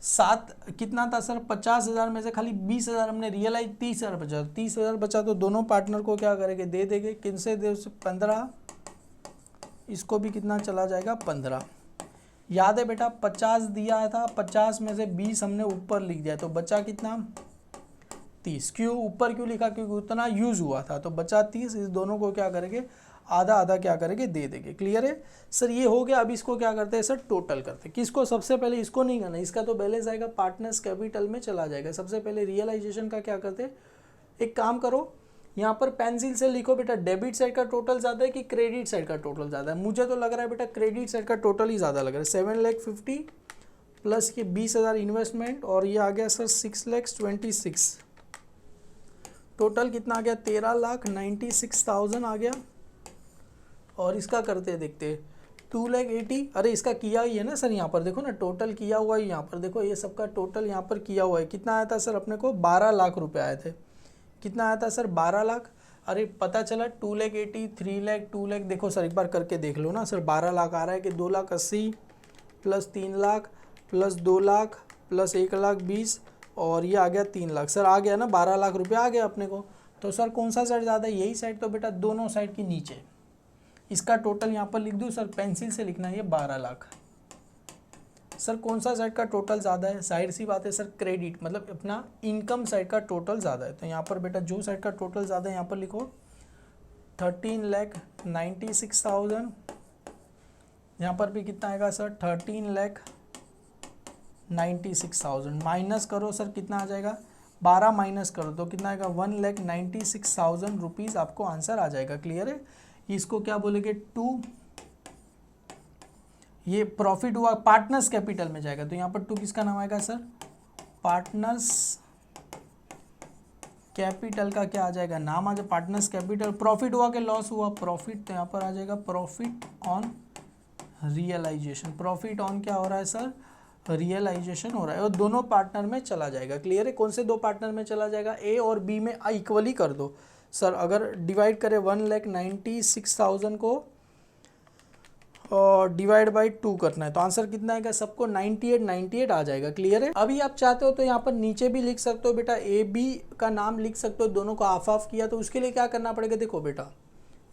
7 कितना था सर 50,000 में से खाली 20,000 हमने रियलाइज 30,000 बचा, 30,000 बचा तो दोनों पार्टनर को क्या करेंगे दे देंगे, किन से दे 15, इसको भी कितना चला जाएगा 15। याद है बेटा 50 दिया था, 50 में से 20 हमने ऊपर लिख दिया तो बचा कितना 30। क्यों ऊपर क्यों लिखा, क्योंकि उतना यूज़ हुआ था, तो बचा 30। इस दोनों को क्या करेंगे आधा आधा क्या करेंगे दे देंगे। क्लियर है सर, ये हो गया। अब इसको क्या करते हैं सर टोटल करते हैं। किसको, सबसे पहले इसको नहीं करना, इसका तो बैलेंस आएगा पार्टनर्स कैपिटल में चला जाएगा। सबसे पहले रियलाइजेशन का क्या करते हैं, एक काम करो यहाँ पर पेंसिल से लिखो बेटा डेबिट साइड का टोटल ज़्यादा है कि क्रेडिट साइड का टोटल ज़्यादा है। मुझे तो लग रहा है बेटा क्रेडिट साइड का टोटल ही ज़्यादा लग रहा है। 7,50,000 प्लस ये 20,000 इन्वेस्टमेंट और ये आ गया सर 6,26,000, टोटल कितना आ गया 13,96,000 आ गया। और इसका करते देखते 2,80,000, अरे इसका किया ही है ना सर, यहाँ पर देखो ना टोटल किया हुआ है, यहाँ पर देखो ये सबका टोटल यहाँ पर किया हुआ है। कितना आया था सर अपने को 12 लाख रुपए आए थे। कितना आया था सर 12 लाख, अरे पता चला 2,80,000 3 लाख 2 लाख। देखो सर एक बार करके देख लो ना सर 12 लाख आ रहा है कि 2,80,000 plus 3 lakh plus 2 lakh plus 1,20,000 और ये आ गया 3 लाख। सर आ गया ना 12 लाख रुपये आ गया अपने को। तो सर कौन सा साइड ज़्यादा है, यही साइड। तो बेटा दोनों साइड की नीचे इसका टोटल यहाँ पर लिख दूँ सर, पेंसिल से लिखना है ये 12 लाख। सर कौन सा साइड का टोटल ज़्यादा है, जाहिर सी बात है सर क्रेडिट, मतलब अपना इनकम साइड का टोटल ज़्यादा है। तो यहाँ पर बेटा जो साइड का टोटल ज़्यादा है यहाँ पर लिखो 13,96,000। यहाँ पर भी कितना आएगा सर 13,96,000। माइनस करो सर कितना आ जाएगा 12 माइनस करो तो कितना आएगा 1,96,000 रुपीज़ आपको आंसर आ जाएगा। क्लियर है। इसको क्या बोलेंगे 2, ये प्रॉफिट हुआ पार्टनर्स कैपिटल में जाएगा तो यहाँ पर 2 किसका नाम आएगा सर पार्टनर्स कैपिटल का क्या आ जाएगा नाम आ जाए पार्टनर्स कैपिटल। प्रॉफिट हुआ कि लॉस हुआ, प्रॉफिट, तो यहाँ पर आ जाएगा profit on realisation. Profit on क्या हो रहा है सर रियलाइजेशन हो रहा है और दोनों पार्टनर में चला जाएगा। क्लियर है? कौन से दो पार्टनर में चला जाएगा? ए और बी में इक्वली कर दो। सर अगर डिवाइड करें 1,96,000 को और डिवाइड बाई 2 करना है तो आंसर कितना आएगा? सबको 98 आ जाएगा। क्लियर है? अभी आप चाहते हो तो यहाँ पर नीचे भी लिख सकते हो बेटा, ए बी का नाम लिख सकते हो, दोनों को हाफ हाफ किया। तो उसके लिए क्या करना पड़ेगा? देखो बेटा,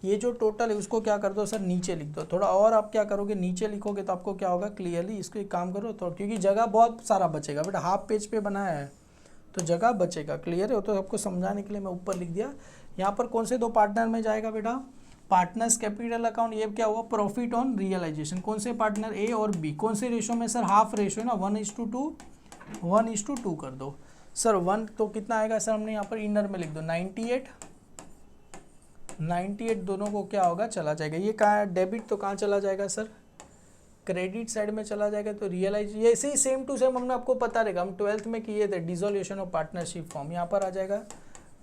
ये जो टोटल है उसको क्या कर दो सर, नीचे लिख दो। थोड़ा और आप क्या करोगे, नीचे लिखोगे तो आपको क्या होगा, क्लियरली इसको एक काम करो तो, क्योंकि जगह बहुत सारा बचेगा बेटा, हाफ पेज पे बनाया है तो जगह बचेगा। क्लियर है? तो आपको समझाने के लिए मैं ऊपर लिख दिया। यहाँ पर कौन से दो पार्टनर में जाएगा बेटा? पार्टनर्स कैपिटल अकाउंट, ये क्या हुआ? Profit on realisation. कौन से पार्टनर? ए और बी। कौन से रेशो में सर? हाफ रेशो ना, 1:2, 1:2 कर दो सर। 1 तो कितना आएगा सर? हमने यहाँ पर इनर में लिख दो 98 दोनों को क्या होगा, चला जाएगा। ये कहाँ है? डेबिट तो कहाँ चला जाएगा सर? क्रेडिट साइड में चला जाएगा। तो रियलाइज ये ऐसे ही सेम टू सेम हमने आपको पता रहेगा, हम 12th में किए थे, डिसोल्यूशन ऑफ पार्टनरशिप फॉर्म। यहाँ पर आ जाएगा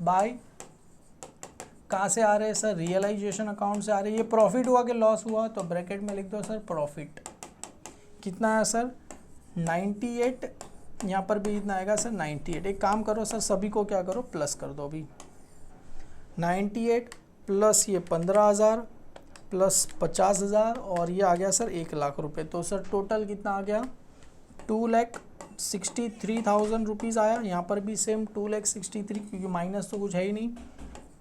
बाय, कहाँ से आ रहे हैं सर? रियलाइजेशन अकाउंट से आ रहे हैं। ये प्रॉफिट हुआ कि लॉस हुआ? तो ब्रैकेट में लिख दो सर प्रॉफिट। कितना है सर? 98। यहाँ पर भी इतना आएगा सर 98। एक काम करो सर, सभी को क्या करो, प्लस कर दो। अभी 98 प्लस ये 15,000 प्लस 50,000 और ये आ गया सर 1,00,000 रुपये। तो सर टोटल कितना आ गया? 2,63,000 रुपीज़ आया। यहाँ पर भी सेम 2,63,000, क्योंकि माइनस तो कुछ है ही नहीं।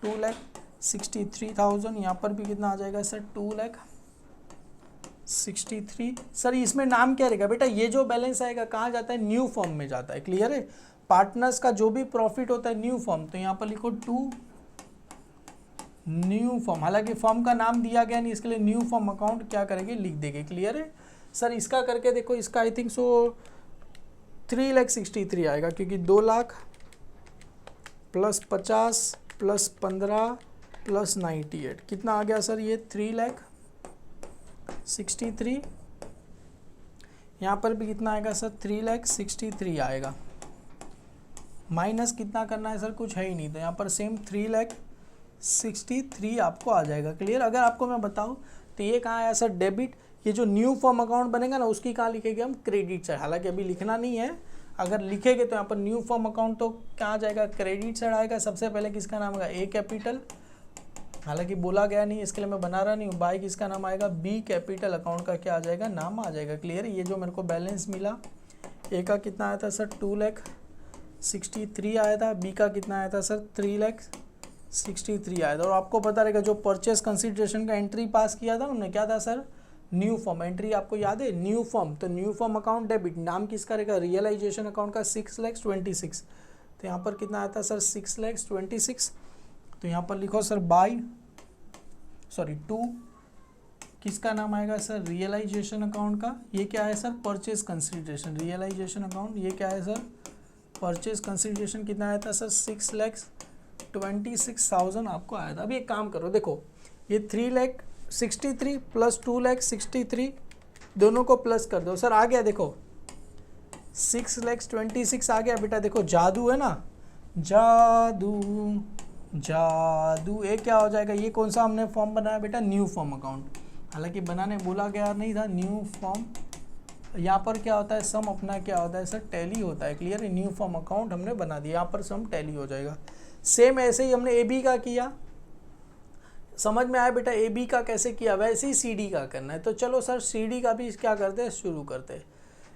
2,63,000। यहाँ पर भी कितना आ जाएगा सर? 2,63,000। सर इसमें नाम क्या रहेगा बेटा? ये जो बैलेंस आएगा कहाँ जाता है? न्यू फॉर्म में जाता है। क्लियर है? पार्टनर्स का जो भी प्रॉफिट होता है न्यू फॉर्म, तो यहाँ पर लिखो 2 न्यू फॉर्म। हालांकि फॉर्म का नाम दिया गया नहीं, इसके लिए न्यू फॉर्म अकाउंट क्या करेंगे, लिख देंगे। क्लियर है? सर इसका करके देखो, इसका आई थिंक सो 3,63,000 आएगा, क्योंकि 2,00,000 प्लस 50 प्लस 15 प्लस 98 कितना आ गया सर? ये 3,63,000। यहाँ पर भी कितना आएगा सर? 3,63,000 आएगा। माइनस कितना करना है सर? कुछ है ही नहीं, तो यहाँ पर सेम 3,63,000 आपको आ जाएगा। क्लियर? अगर आपको मैं बताऊँ तो ये कहाँ आया सर? डेबिट। ये जो न्यू फॉर्म अकाउंट बनेगा ना, उसकी कहाँ लिखेंगे हम? Credit side. हालांकि अभी लिखना नहीं है, अगर लिखेंगे तो यहाँ पर न्यू फॉर्म अकाउंट तो कहाँ जाएगा? क्रेडिट साइड आएगा। सबसे पहले किसका नाम आएगा? ए कैपिटल। हालांकि बोला गया नहीं, इसके लिए मैं बना रहा नहीं हूँ। बाई किसका नाम आएगा? बी कैपिटल अकाउंट का क्या आ जाएगा? नाम आ जाएगा। क्लियर? ये जो मेरे को बैलेंस मिला, ए का कितना आया था सर? 2,63,000 आया था। बी का कितना आया था सर? 3,63,000 आया था। और आपको पता रहेगा जो परचेस कंसिडरेशन का एंट्री पास किया था हमने, क्या था सर? New form entry. आपको याद है? New form. तो न्यू फॉर्म अकाउंट डेबिट, नाम किसका रहेगा? रियलाइजेशन अकाउंट का 6,26,000। तो यहाँ पर कितना आया था सर? 6,26,000। तो यहाँ पर लिखो सर बाय, सॉरी 2 किसका नाम आएगा सर? रियलाइजेशन अकाउंट का। ये क्या है sir? Purchase consideration. Realisation account ये क्या है सर? Purchase consideration. कितना आया था सर? 6,26,000 आपको आया था। अभी एक काम करो, देखो ये 3,63,000 प्लस 2,63,000 दोनों को प्लस कर दो। सर आ गया, देखो 6,26,000 आ गया बेटा। देखो जादू है ना, जादू जादू। ये क्या हो जाएगा? ये कौन सा हमने फॉर्म बनाया बेटा? New firm account. हालांकि बनाने बोला गया नहीं था, न्यू फॉर्म। यहाँ पर क्या होता है? सम अपना क्या होता है सर? टैली होता है। क्लियर है? न्यू फॉर्म अकाउंट हमने बना दिया, यहाँ पर सम टैली हो जाएगा। सेम ऐसे ही हमने ए बी का किया, समझ में आया बेटा? ए बी का कैसे किया, वैसे ही सी डी का करना है। तो चलो सर सी डी का भी क्या करते हैं, शुरू करते हैं।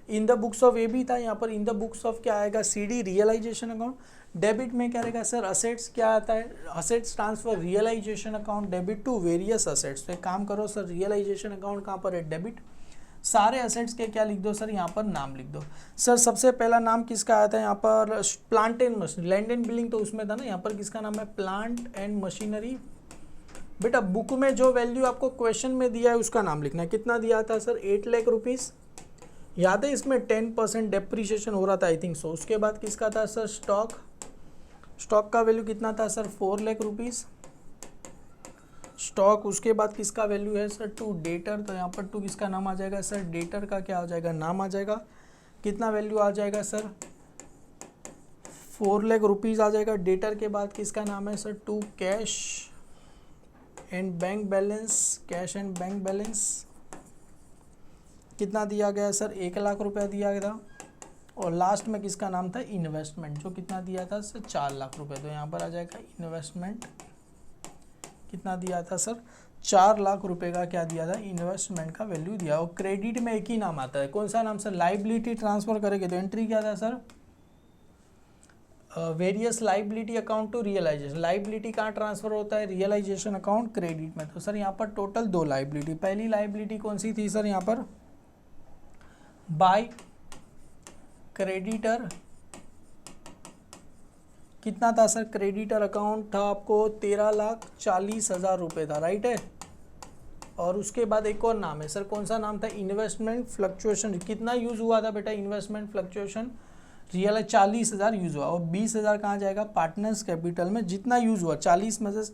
In the books of A B था, यहाँ पर इन द बुक्स ऑफ क्या आएगा? C D, realisation account. Debit में क्या रहेगा सर? असेट्स। क्या आता है? Assets transfer, realisation account debit to various assets. तो एक काम करो सर, रियलाइजेशन अकाउंट कहाँ पर है? डेबिट। सारे असेट्स के क्या लिख दो सर? यहाँ पर नाम लिख दो। सर सबसे पहला नाम किसका आया था यहाँ पर? Plant and machinery. Land and building तो उसमें था ना, यहाँ पर किसका नाम है? Plant and machinery. बेटा बुक में जो वैल्यू आपको क्वेश्चन में दिया है उसका नाम लिखना है। कितना दिया था सर? 8,00,000 रुपीज़। याद है? इसमें 10% डेप्रीशिएशन हो रहा था आई थिंक सो। उसके बाद किसका था सर? स्टॉक। स्टॉक का वैल्यू कितना था सर? 4,00,000 rupees stock. उसके बाद किसका वैल्यू है सर? 2 डेटर। तो यहाँ पर 2 किसका नाम आ जाएगा सर? डेटर का क्या हो जाएगा? नाम आ जाएगा। कितना वैल्यू आ जाएगा सर? 4,00,000 रुपीज़ आ जाएगा। डेटर के बाद किसका नाम है sir? 2 cash and bank balance. Cash and bank balance कितना दिया गया सर, 1 लाख रुपया दिया गया था। और लास्ट में किसका नाम था, इन्वेस्टमेंट, जो कितना दिया था सर, 4 लाख रुपए। तो यहाँ पर आ जाएगा इन्वेस्टमेंट, कितना दिया था सर, 4 लाख रुपए का क्या दिया था, इन्वेस्टमेंट का वैल्यू दिया। और क्रेडिट में एक ही नाम आता है, कौन सा नाम सर, लाइबिलिटी ट्रांसफर करेंगे तो एंट्री क्या था sir, various liability account to realisation. Liability कहाँ ट्रांसफर होता है, रियलाइजेशन अकाउंट क्रेडिट में। तो सर यहाँ पर टोटल 2 लाइबिलिटी, पहली लाइबिलिटी कौन सी थी सर, यहाँ पर बाय क्रेडिटर, कितना था सर, क्रेडिटर अकाउंट था आपको 13,40,000 रुपये था, राइट है। और उसके बाद एक और नाम है सर, कौन सा नाम था, इन्वेस्टमेंट फ्लक्चुएशन। कितना यूज हुआ था बेटा, इन्वेस्टमेंट फ्लक्चुएशन रियल 40,000 यूज हुआ। और 20,000 कहाँ जाएगा, पार्टनर्स कैपिटल में। जितना यूज हुआ 40 में से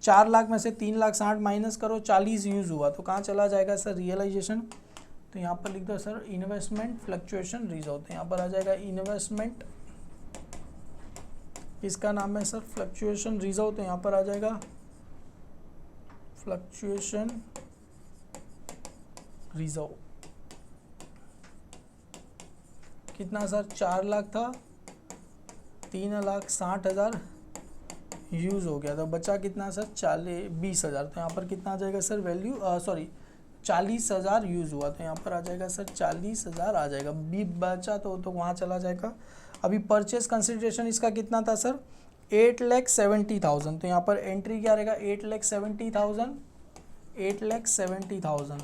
4 लाख में से 3,60,000 माइनस करो, 40 यूज हुआ तो कहाँ चला जाएगा सर, रियलाइजेशन। तो यहाँ पर लिख दो सर इन्वेस्टमेंट फ्लक्चुएशन रिजर्व। तो यहाँ पर आ जाएगा इन्वेस्टमेंट, इसका नाम है सर फ्लक्चुएशन रिजर्व। तो यहाँ पर आ जाएगा फ्लक्चुएशन रिजर्व, कितना सर, 4 लाख था, 3,60,000 यूज हो गया। तो बचा कितना सर, 20,000। तो यहाँ पर कितना आ जाएगा सर वैल्यू, सॉरी 40,000 यूज हुआ। तो यहाँ पर आ जाएगा सर 40,000 आ जाएगा। बी बचा तो वहाँ चला जाएगा। अभी परचेस कंसिडरेशन इसका कितना था सर, 8,70,000। तो यहाँ पर एंट्री क्या रहेगा, 8,70,000, 8,70,000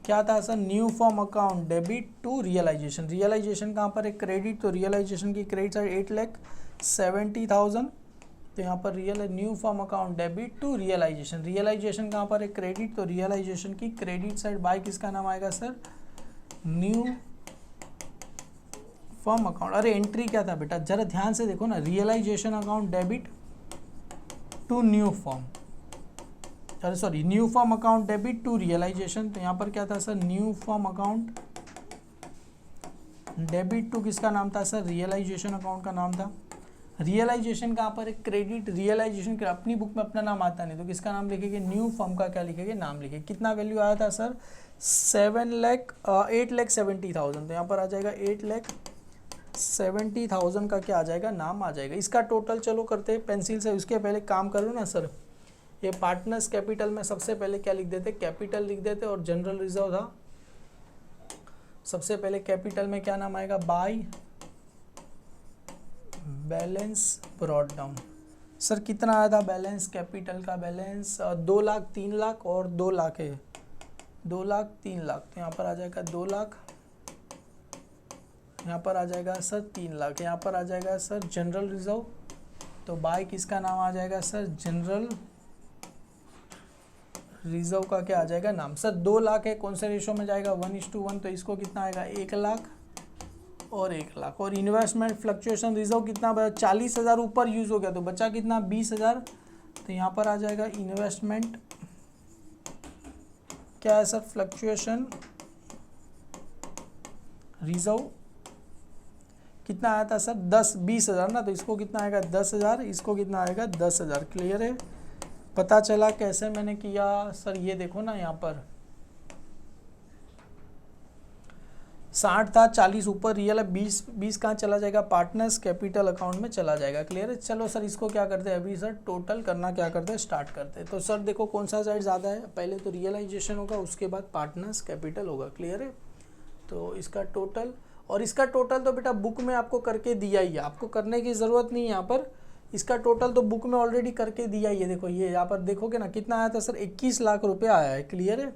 क्या था sir, new firm account debit to realisation. Realisation कहाँ पर है, क्रेडिट, तो रियलाइजेशन की क्रेडिट साइड 8,70,000। तो यहाँ पर new firm account debit to realisation. Realisation कहाँ पर है, क्रेडिट, तो रियलाइजेशन की क्रेडिट साइड बाय किसका नाम आएगा सर, न्यू फॉर्म अकाउंट। अरे एंट्री क्या था बेटा, जरा ध्यान से देखो ना, realisation account debit to new firm, अरे sorry new firm account debit to realisation. तो यहाँ पर क्या था sir, new firm account debit to किसका नाम था सर, रियलाइजेशन अकाउंट का नाम था। रियलाइजेशन कहाँ पर है, क्रेडिट, रियलाइजेशन अपनी बुक में अपना नाम आता नहीं तो किसका नाम लिखेंगे, न्यू फॉर्म का क्या लिखेंगे, नाम लिखेंगे। कितना वैल्यू आया था सर, 8,70,000। तो यहाँ पर आ जाएगा 8,70,000 का क्या आ जाएगा, नाम आ जाएगा। इसका टोटल चलो करते हैं पेंसिल से, उसके पहले काम करो ना सर, ये पार्टनर्स कैपिटल में सबसे पहले क्या लिख देते, कैपिटल लिख देते, और जनरल रिजर्व था सबसे पहले कैपिटल में क्या नाम आएगा, by balance brought down. Sir कितना आया था बैलेंस, कैपिटल का बैलेंस 2 लाख, 3 लाख और 2 लाख है, 2 लाख 3 लाख। तो यहाँ पर आ जाएगा 2 लाख, यहाँ पर आ जाएगा सर 3 लाख, यहाँ पर आ जाएगा सर जनरल रिजर्व। तो बाय किसका नाम आ जाएगा सर, जनरल रिजर्व का क्या आ जाएगा नाम। सर 2 लाख है, कौन से रेशो में जाएगा, 1:1। तो इसको कितना आएगा, 1 लाख और 1 लाख। और इन्वेस्टमेंट फ्लक्चुएशन रिजर्व कितना बचा, 40,000 ऊपर यूज हो गया तो बचा कितना, 20,000। तो यहाँ पर आ जाएगा इन्वेस्टमेंट क्या है सर, फ्लक्चुएशन रिजर्व कितना आया था सर, 20,000 ना। तो इसको कितना आएगा 10,000, इसको कितना आएगा 10,000। क्लियर है, पता चला कैसे मैंने किया सर। ये देखो ना यहाँ पर 60 था, 40 ऊपर रियल है, 20 कहाँ चला जाएगा, पार्टनर्स कैपिटल अकाउंट में चला जाएगा। क्लियर है। चलो सर इसको क्या करते हैं अभी सर, टोटल करना क्या करते हैं, स्टार्ट करते हैं। तो सर देखो कौन सा साइड ज़्यादा है, पहले तो रियलाइजेशन होगा, उसके बाद पार्टनर्स कैपिटल होगा। क्लियर है। तो इसका टोटल, और इसका टोटल तो बेटा बुक में आपको करके दिया ही है, आपको करने की ज़रूरत नहीं है यहाँ पर। इसका टोटल तो बुक में ऑलरेडी करके दिया ही है। देखो ये यहाँ पर देखोगे ना कितना आया था सर, 21 लाख रुपए आया है। क्लियर है।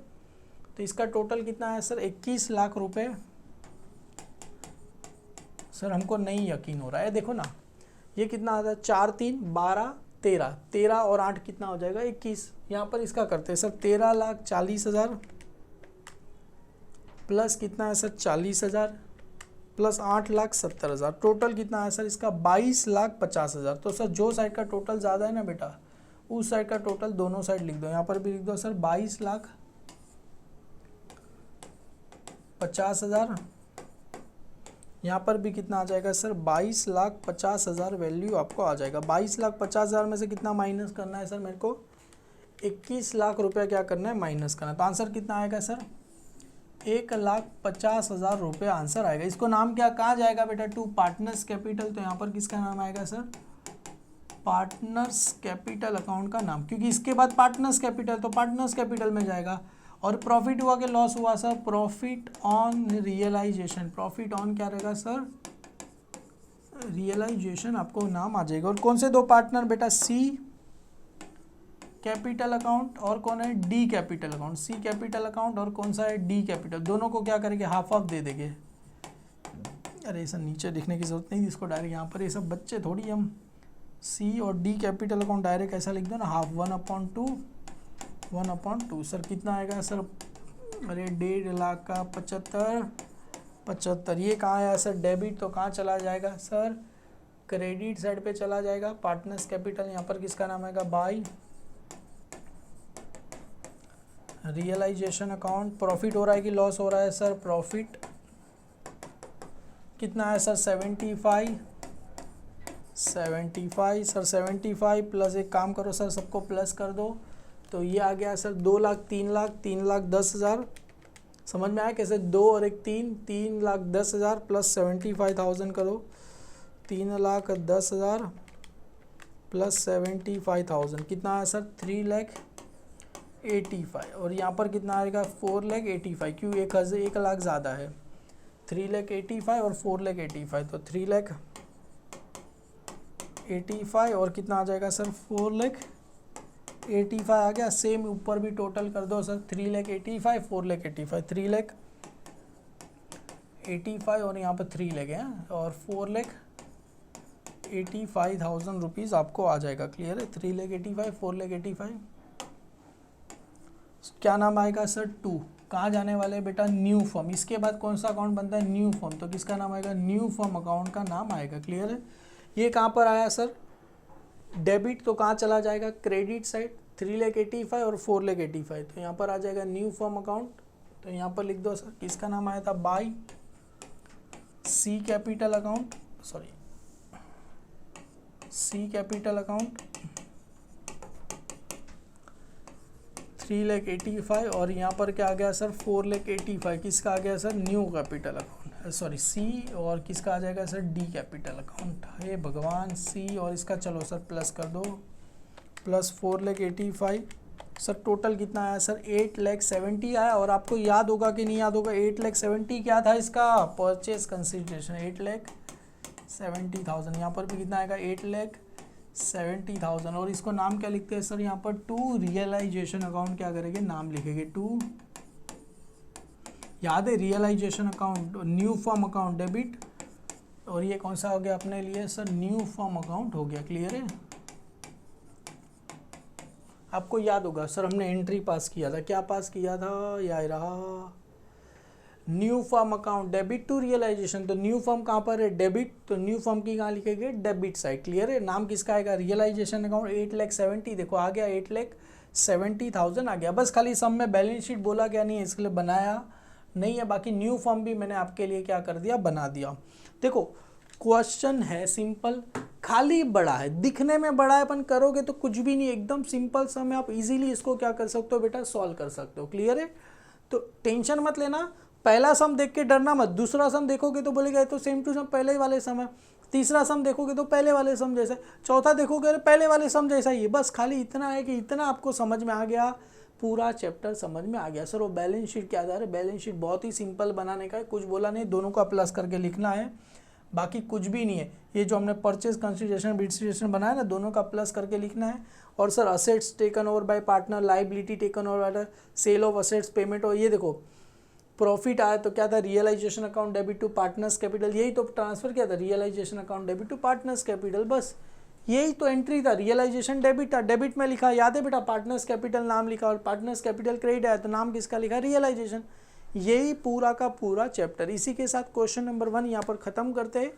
तो इसका टोटल कितना आया सर, 21 लाख रुपए। सर हमको नहीं यकीन हो रहा है, देखो ना ये कितना आता है, 4 3 12 13, 13 और 8 कितना हो जाएगा, 21। यहाँ पर इसका करते हैं सर 13,40,000 प्लस कितना है सर 40,000 प्लस 8,70,000, टोटल कितना है सर इसका 22,50,000। तो सर जो साइड का टोटल ज़्यादा है ना बेटा, उस साइड का टोटल दोनों साइड लिख दो। यहाँ पर भी लिख दो सर 22,50,000, यहाँ पर भी कितना आ जाएगा सर 22,50,000 वैल्यू आपको आ जाएगा। 22,50,000 में से कितना माइनस करना है सर, मेरे को 21 लाख रुपया क्या करना है, माइनस करना है। तो आंसर कितना आएगा सर, 1,50,000 रुपये आंसर आएगा। इसको नाम क्या कहा जाएगा बेटा? To partners capital. तो यहाँ पर किसका नाम आएगा सर? पार्टनर्स कैपिटल अकाउंट का नाम, क्योंकि इसके बाद पार्टनर्स कैपिटल तो पार्टनर्स कैपिटल में जाएगा। और प्रॉफिट हुआ कि लॉस हुआ sir? Profit on realisation. Profit on क्या रहेगा सर? रियलाइजेशन आपको नाम आ जाएगा। और कौन से दो पार्टनर बेटा? सी कैपिटल अकाउंट और कौन है? D capital account. C capital account और कौन सा है? D capital. दोनों को क्या करेंगे? हाफ हाफ दे देंगे। अरे ऐसा नीचे लिखने की जरूरत नहीं, इसको डायरेक्ट यहाँ पर, ये सब बच्चे थोड़ी हम सी और डी कैपिटल अकाउंट डायरेक्ट ऐसा लिख दो ना, हाफ 1/2 सर कितना आएगा सर? अरे 1.5 लाख का 75। ये कहाँ आया सर? डेबिट। तो कहाँ चला जाएगा सर? क्रेडिट साइड पे चला जाएगा। पार्टनर्स कैपिटल यहाँ पर किसका नाम आएगा? Bye realisation account. प्रॉफिट हो रहा है कि लॉस हो रहा है सर? प्रॉफिट कितना है सर? 75 सर। 75 प्लस, एक काम करो सर, सबको प्लस कर दो, तो ये आ गया सर 2 लाख, 3 लाख 10,000। समझ में आया कैसे? 2 और 1 3 लाख 10,000 प्लस 75,000 करो, 3,10,000 प्लस 75,000 कितना आया सर? 3,85,000। और यहाँ पर कितना आएगा? 4,85,000। क्यों? 1 लाख ज़्यादा है। 3,85,000 और 4,85,000, तो 3,85,000 और कितना आ जाएगा सर? 4,85,000 आ गया। सेम ऊपर भी टोटल कर दो सर, 3,85,000 4,85,000, 3,85,000 और यहाँ पर 3 लाख है और 4,85,000 रुपीज़ आपको आ जाएगा। क्लियर है? 3,85,000 4,85,000। क्या नाम आएगा सर? 2। कहाँ जाने वाले बेटा? New form. इसके बाद कौन सा अकाउंट बनता है? New form. तो किसका नाम आएगा? न्यू फॉर्म अकाउंट का नाम आएगा। क्लियर है? ये कहाँ पर आया सर? डेबिट। तो कहाँ चला जाएगा? Credit side. 3,85,000 और 4,85,000, तो यहाँ पर आ जाएगा न्यू फॉर्म अकाउंट। तो यहाँ पर लिख दो सर, किसका नाम आया था? By C capital account, sorry C capital account 3,85,000 और यहाँ पर क्या आ गया सर? 4,85,000। किसका आ गया sir? New capital account, sorry C. और किसका आ जाएगा सर? D capital account. हे भगवान, सी और इसका चलो सर प्लस कर दो, प्लस 4,85,000 सर। टोटल कितना आया सर? 8,70,000 आया। और आपको याद होगा कि नहीं याद होगा? 8,70,000 क्या था इसका? Purchase consideration 8,70,000। यहाँ पर भी कितना आएगा? 8,70,000। और इसको नाम क्या लिखते हैं सर? यहाँ पर टू रियलाइजेशन अकाउंट क्या करेंगे? नाम लिखेंगे टू। याद है? Realisation account, new firm account debit, और ये कौन सा हो गया अपने लिए सर? न्यू फॉर्म अकाउंट हो गया। क्लियर है? आपको याद होगा सर, हमने एंट्री पास किया था। क्या पास किया था? या रहा new firm account debit to realisation. तो न्यू फॉर्म कहाँ पर है? डेबिट। तो न्यू फॉर्म की कहाँ लिखेंगे? Debit side. क्लियर है? नाम किसका आएगा? Realisation account. 8,70,000 देखो आ गया, 8,70,000 आ गया। बस खाली सम में बैलेंस शीट बोला क्या नहीं है, इसके लिए बनाया नहीं है। बाकी न्यू फॉर्म भी मैंने आपके लिए क्या कर दिया? बना दिया। देखो क्वेश्चन है सिंपल, खाली बड़ा है, दिखने में बड़ा है, अपन करोगे तो कुछ भी नहीं, एकदम सिंपल सम है। आप इजीली इसको क्या कर सकते हो बेटा? सॉल्व कर सकते हो। क्लियर है? तो टेंशन मत लेना, पहला सम देख के डरना मत। दूसरा सम देखोगे तो बोलेगा तो सेम टू सम पहले वाले सम है। तीसरा सम देखोगे तो पहले वाले सम जैसा। चौथा देखोगे अरे पहले वाले सम जैसा ही है। बस खाली इतना है कि इतना आपको समझ में आ गया, पूरा चैप्टर समझ में आ गया। सर वो बैलेंस शीट क्या था? बैलेंस शीट बहुत ही सिंपल बनाने का है, कुछ बोला नहीं, दोनों का प्लस करके लिखना है, बाकी कुछ भी नहीं है। ये जो हमने परचेज कंसिडरेशन डिप्रिसिएशन बनाया ना, दोनों का प्लस करके लिखना है। और sir assets taken over by partner, liability taken over by sale of assets, payment. और ये देखो प्रॉफिट आया तो क्या था? Realisation account debit to partners capital. यही तो ट्रांसफर क्या था? Realisation account debit to partners capital. बस यही तो एंट्री था। रियलाइजेशन डेबिट था, डेबिट में लिखा, याद है बेटा? पार्टनर्स कैपिटल नाम लिखा, और पार्टनर्स कैपिटल क्रेडिट आया तो नाम किसका लिखा? रियलाइजेशन। यही पूरा का पूरा चैप्टर। इसी के साथ क्वेश्चन नंबर 1 यहाँ पर खत्म करते हैं।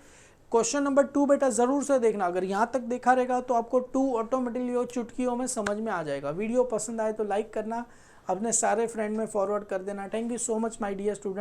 क्वेश्चन नंबर 2 बेटा जरूर से देखना, अगर यहाँ तक देखा रहेगा तो आपको 2 ऑटोमेटिकली चुटकियों में समझ में आ जाएगा। वीडियो पसंद आए तो लाइक करना, अपने सारे फ्रेंड में फॉरवर्ड कर देना। Thank you so much my dear student.